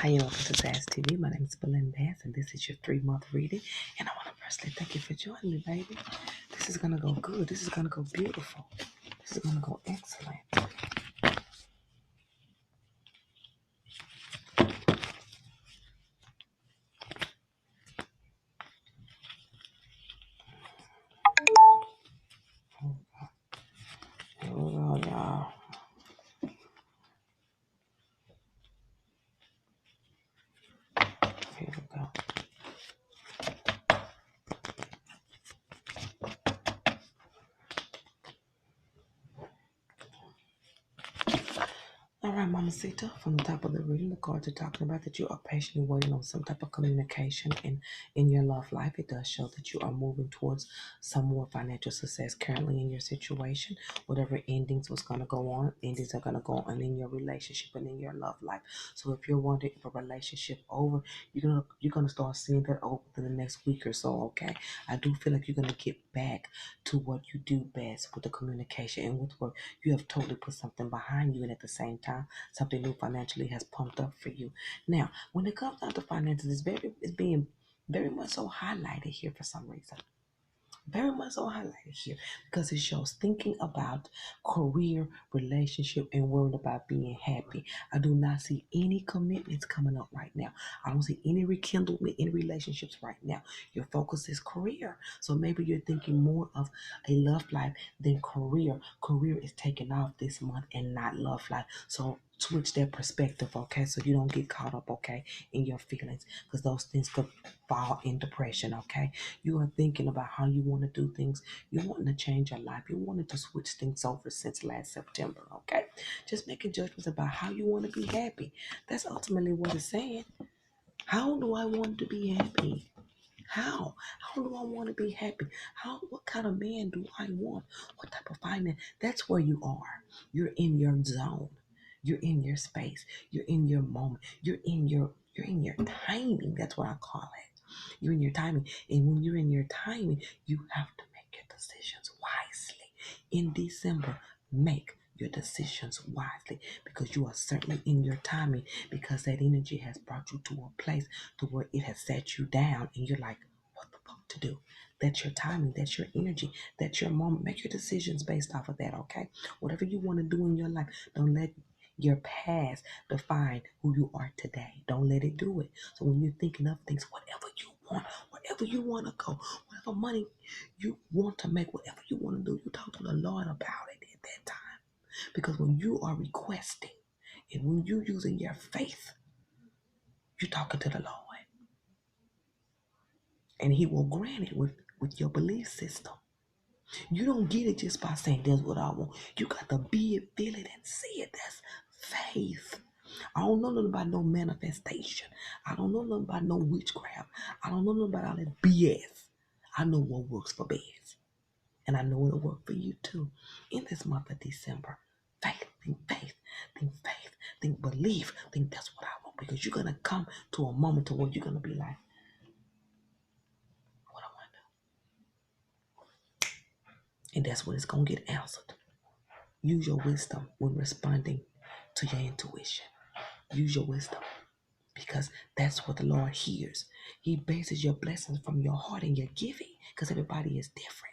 Hi, and welcome to Zaz TV. My name is Belinda Bass, and this is your 3-month reading. And I want to personally thank you for joining me, baby. This is going to go good. This is going to go beautiful. This is going to go excellent. Here we go, y'all. Here we go. All right, Mama Sita, from the top of the reading, the cards are talking about that you are patiently waiting on some type of communication in your love life. It does show that you are moving towards some more financial success currently in your situation. Whatever endings was going to go on, endings are going to go on in your relationship and in your love life. So if you're wondering if a relationship over, you're gonna start seeing that over in the next week or so, okay? I do feel like you're going to get back to what you do best with the communication and with work. You have totally put something behind you, and at the same time, something new financially has pumped up for you. Now, when it comes down to finances, it's being very much so highlighted here for some reason. Very much so highlighted here because it shows thinking about career, relationship, and worrying about being happy. I do not see any commitments coming up right now. I don't see any rekindlement in relationships right now. Your focus is career. So maybe you're thinking more of a love life than career. Career is taking off this month and not love life. So switch that perspective, okay? So you don't get caught up, okay, in your feelings because those things could fall in depression, okay? You are thinking about how you want to do things. You're wanting to change your life. You wanted to switch things over since last September, okay? Just making judgments about how you want to be happy. That's ultimately what it's saying. How do I want to be happy? How? How do I want to be happy? What kind of man do I want? What type of finance? That's where you are. You're in your zone. You're in your space. You're in your moment. You're in your timing. That's what I call it. You're in your timing. And when you're in your timing, you have to make your decisions wisely. In December, make your decisions wisely because you are certainly in your timing because that energy has brought you to a place to where it has set you down and you're like, what the fuck to do? That's your timing. That's your energy. That's your moment. Make your decisions based off of that, okay? Whatever you want to do in your life, don't let your past define who you are today. Don't let it do it. So when you're thinking of things, whatever you want, wherever you want to go, whatever money you want to make, whatever you want to do, you talk to the Lord about it at that time. Because when you are requesting and when you're using your faith, you're talking to the Lord. And He will grant it with your belief system. You don't get it just by saying, that's what I want. You got to be it, feel it, and see it. That's faith. I don't know nothing about no manifestation. I don't know nothing about no witchcraft. I don't know nothing about all that BS. I know what works for best. And I know it'll work for you too. In this month of December, faith, think faith, think belief, think that's what I want. Because you're going to come to a moment to where you're going to be like, what I want to do. And that's when it's going to get answered. Use your wisdom when responding to your intuition. Use your wisdom because that's what the Lord hears. He bases your blessings from your heart and your giving because everybody is different.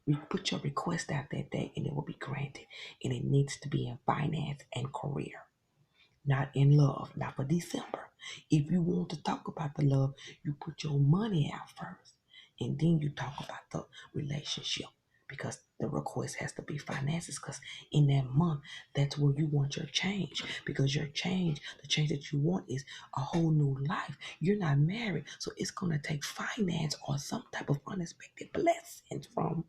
You put your request out that day and it will be granted. And it needs to be in finance and career, not in love, not for December. If you want to talk about the love, you put your money out first and then you talk about the relationship because the request has to be finances because in that month, that's where you want your change because your change, the change that you want is a whole new life. You're not married, so it's going to take finance or some type of unexpected blessings from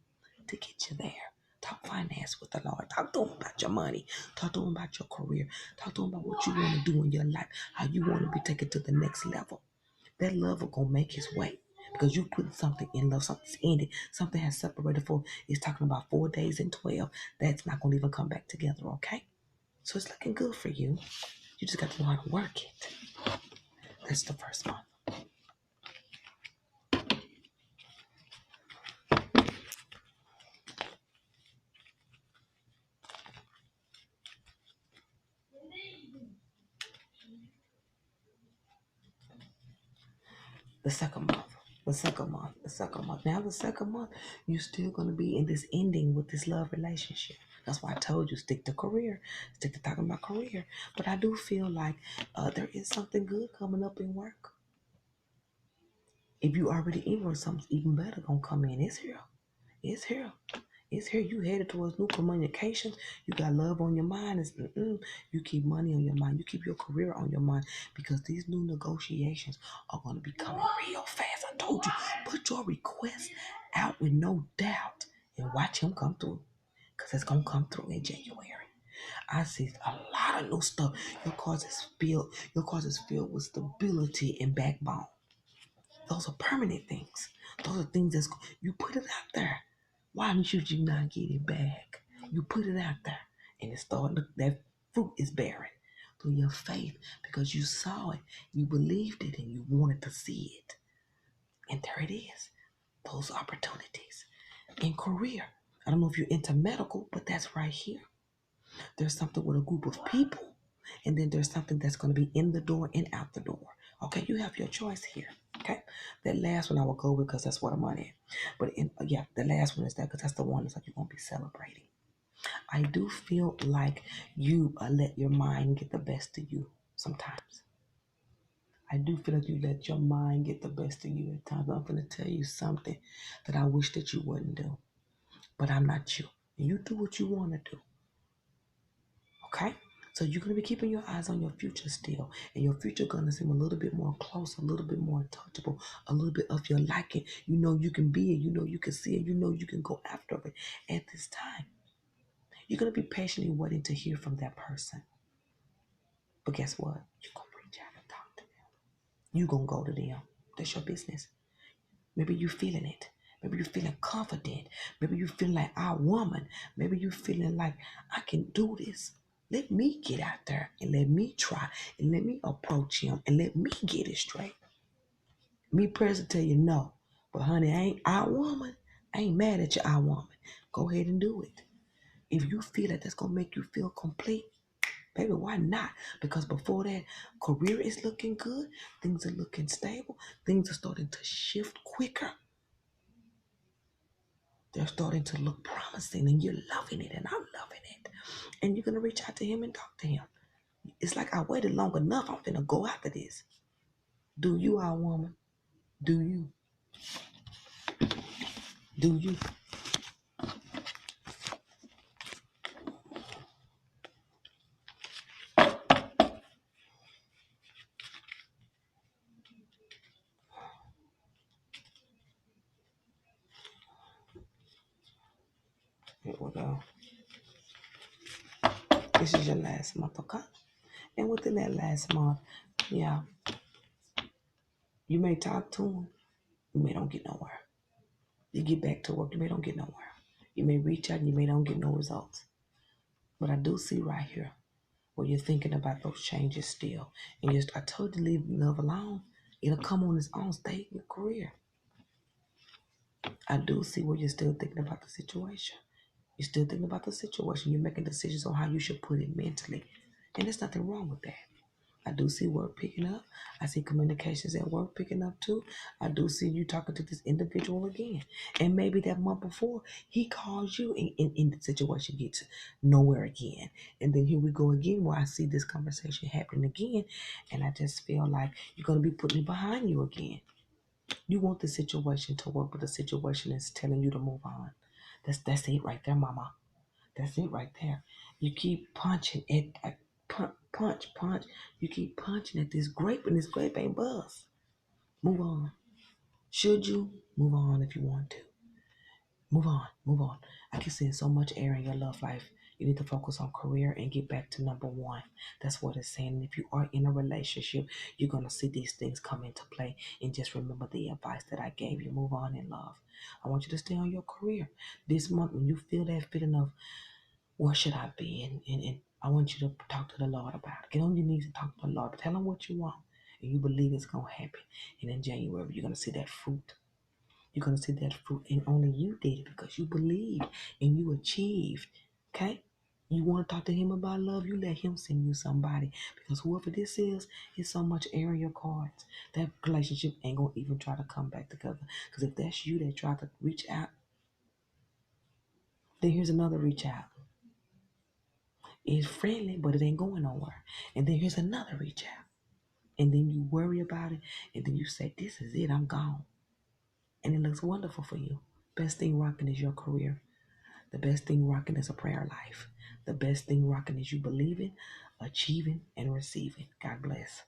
to get you there. Talk finance with the Lord. Talk to him about your money. Talk to him about your career. Talk to him about what you want to do in your life, how you want to be taken to the next level. That love will go make his way because you put something in love, something's ended, something has separated for, it's talking about 4 days and 12. That's not going to even come back together, okay? So it's looking good for you. You just got to know how to work it. That's the first month. The second month. The second month. The second month. Now the second month, you're still gonna be in this ending with this love relationship. That's why I told you stick to career, stick to talking about career. But I do feel like there is something good coming up in work. If you already in work, something even better gonna come in. It's here. It's here. It's here. You headed towards new communications. You got love on your mind. You keep money on your mind. You keep your career on your mind because these new negotiations are going to be coming real fast. I told you, put your request out with no doubt and watch him come through because it's going to come through in January. I see a lot of new stuff. Your cause is filled with stability and backbone. Those are permanent things. Those are things you put it out there. Why should you not get it back? You put it out there, and it's starting. That fruit is bearing through your faith because you saw it, you believed it, and you wanted to see it. And there it is. Those opportunities in career. I don't know if you're into medical, but that's right here. There's something with a group of people, and then there's something that's going to be in the door and out the door. Okay, you have your choice here. Okay, that last one I will go with because that's what I'm on in. But yeah, the last one is that because that's the one that's like you're going to be celebrating. I do feel like you let your mind get the best of you sometimes. I do feel like you let your mind get the best of you at times. I'm going to tell you something that I wish that you wouldn't do, but I'm not you. You do what you want to do. Okay? So you're going to be keeping your eyes on your future still. And your future going to seem a little bit more close, a little bit more touchable, a little bit of your liking. You know you can be it. You know you can see it. You know you can go after it at this time. You're going to be patiently waiting to hear from that person. But guess what? You're going to reach out and talk to them. You're going to go to them. That's your business. Maybe you're feeling it. Maybe you're feeling confident. Maybe you feel like a woman. Maybe you're feeling like I can do this. Let me get out there and let me try and let me approach him and let me get it straight. Me present tell you no. But honey, I ain't our woman. I ain't mad at you, our woman. Go ahead and do it. If you feel that that's gonna make you feel complete, baby, why not? Because before that, career is looking good, things are looking stable, things are starting to shift quicker. They're starting to look promising and you're loving it and I'm loving it. And you're gonna reach out to him and talk to him. It's like I waited long enough. I'm gonna go after this. Do you, our woman? Do you? Do you? Here we go. This is your last month, okay? And within that last month, yeah, you may talk to him, you may don't get nowhere. You get back to work, you may don't get nowhere. You may reach out and you may don't get no results. But I do see right here where you're thinking about those changes still. And I told you to leave love alone. It'll come on its own. Stay in your career. I do see where you're still thinking about the situation. You're still thinking about the situation. You're making decisions on how you should put it mentally. And there's nothing wrong with that. I do see work picking up. I see communications at work picking up too. I do see you talking to this individual again. And maybe that month before, he calls you and the situation gets nowhere again. And then here we go again where I see this conversation happening again. And I just feel like you're going to be putting it behind you again. You want the situation to work, but the situation is telling you to move on. That's it right there, mama. That's it right there. You keep punching at punch. You keep punching at this grape, and this grape ain't buzz. Move on. Should you? Move on if you want to. Move on. Move on. I keep seeing so much air in your love life. You need to focus on career and get back to number one. That's what it's saying. And if you are in a relationship, you're going to see these things come into play. And just remember the advice that I gave you. Move on in love. I want you to stay on your career. This month, when you feel that feeling of where should I be? And I want you to talk to the Lord about it. Get on your knees and talk to the Lord. Tell him what you want. And you believe it's going to happen. And in January, you're going to see that fruit. You're going to see that fruit. And only you did it because you believed and you achieved. Okay? You want to talk to him about love, you let him send you somebody. Because whoever this is so much air in your cards. That relationship ain't going to even try to come back together. Because if that's you that try to reach out, then here's another reach out. It's friendly, but it ain't going nowhere. And then here's another reach out. And then you worry about it. And then you say, this is it, I'm gone. And it looks wonderful for you. Best thing rocking is your career. The best thing rocking is a prayer life. The best thing rocking is you believing, achieving, and receiving. God bless.